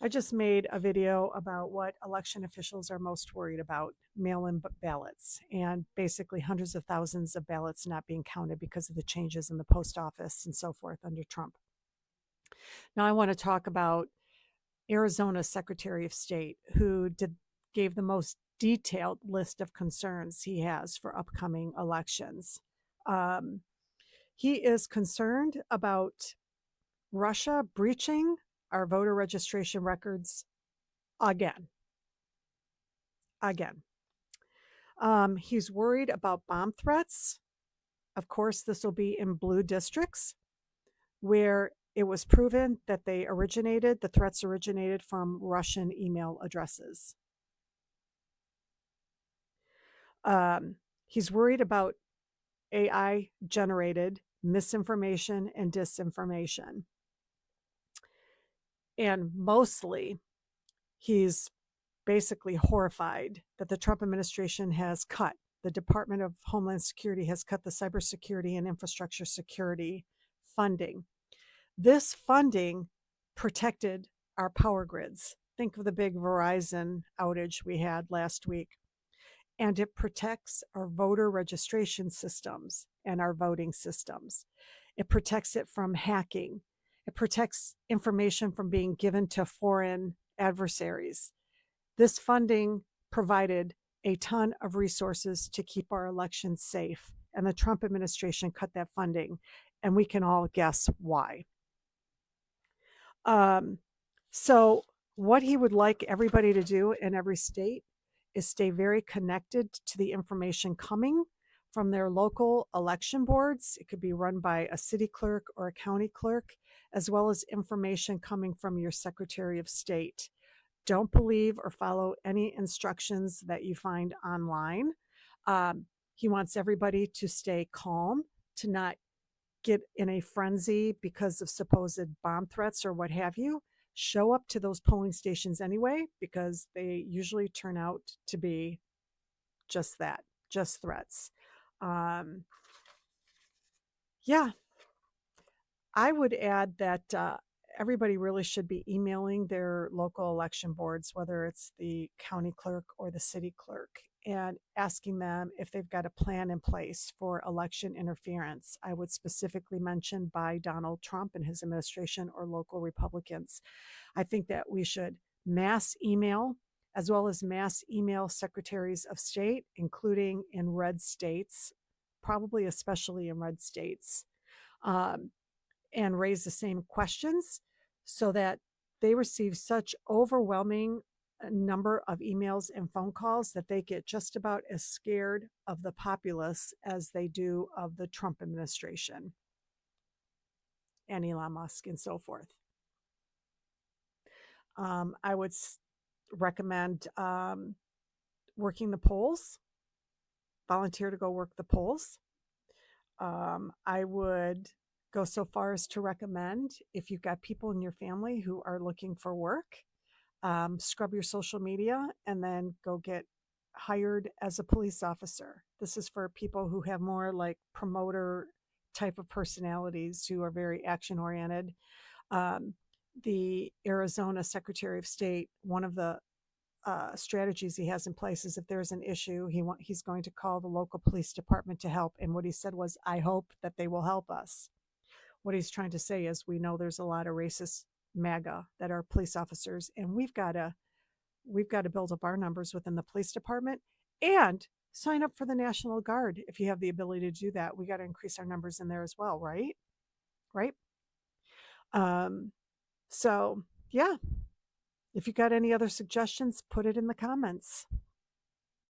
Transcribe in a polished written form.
I just made a video about what election officials are most worried about, mail-in ballots, and basically hundreds of thousands of ballots not being counted because of the changes in the post office and so forth under Trump. Now I want to talk about Arizona's Secretary of State, who gave the most detailed list of concerns he has for upcoming elections. Um, he is concerned about Russia breaching our voter registration records again. Again. He's worried about bomb threats. Of course, this will be in blue districts where it was proven that the threats originated from Russian email addresses. He's worried about AI generated misinformation and disinformation. And mostly, he's basically horrified that the Trump administration has cut, the Department of Homeland Security has cut the cybersecurity and infrastructure security funding. This funding protected our power grids. Think of the big Verizon outage we had last week. And it protects our voter registration systems and our voting systems. It protects it from hacking. It protects information from being given to foreign adversaries. This funding provided a ton of resources to keep our elections safe, and the Trump administration cut that funding, and we can all guess why. So what he would like everybody to do in every state is stay very connected to the information coming from their local election boards. It could be run by a city clerk or a county clerk, as well as information coming from your Secretary of State. Don't believe or follow any instructions that you find online. He wants everybody to stay calm, to not get in a frenzy because of supposed bomb threats or what have you. Show up to those polling stations anyway, because they usually turn out to be just that, just threats. Yeah, I would add that everybody really should be emailing their local election boards, whether it's the county clerk or the city clerk, and asking them if they've got a plan in place for election interference. I would specifically mention by Donald Trump and his administration or local Republicans. I think that we should mass email, as well as mass email secretaries of state, including in red states, probably especially in red states, and raise the same questions so that they receive such overwhelming number of emails and phone calls that they get just about as scared of the populace as they do of the Trump administration and Elon Musk and so forth. I would recommend working the polls, volunteer to go work the polls. I would go so far as to recommend, if you've got people in your family who are looking for work, scrub your social media and then go get hired as a police officer. This is for people who have more like promoter type of personalities, who are very action oriented. The Arizona Secretary of State, one of the strategies he has in place is if there's an issue, he's going to call the local police department to help. And what he said was, I hope that they will help us. What he's trying to say is, we know there's a lot of racist MAGA that are police officers, and we've got to build up our numbers within the police department and sign up for the National Guard. If you have the ability to do that, we got to increase our numbers in there as well, right? Right. So yeah, if you got any other suggestions, put it in the comments.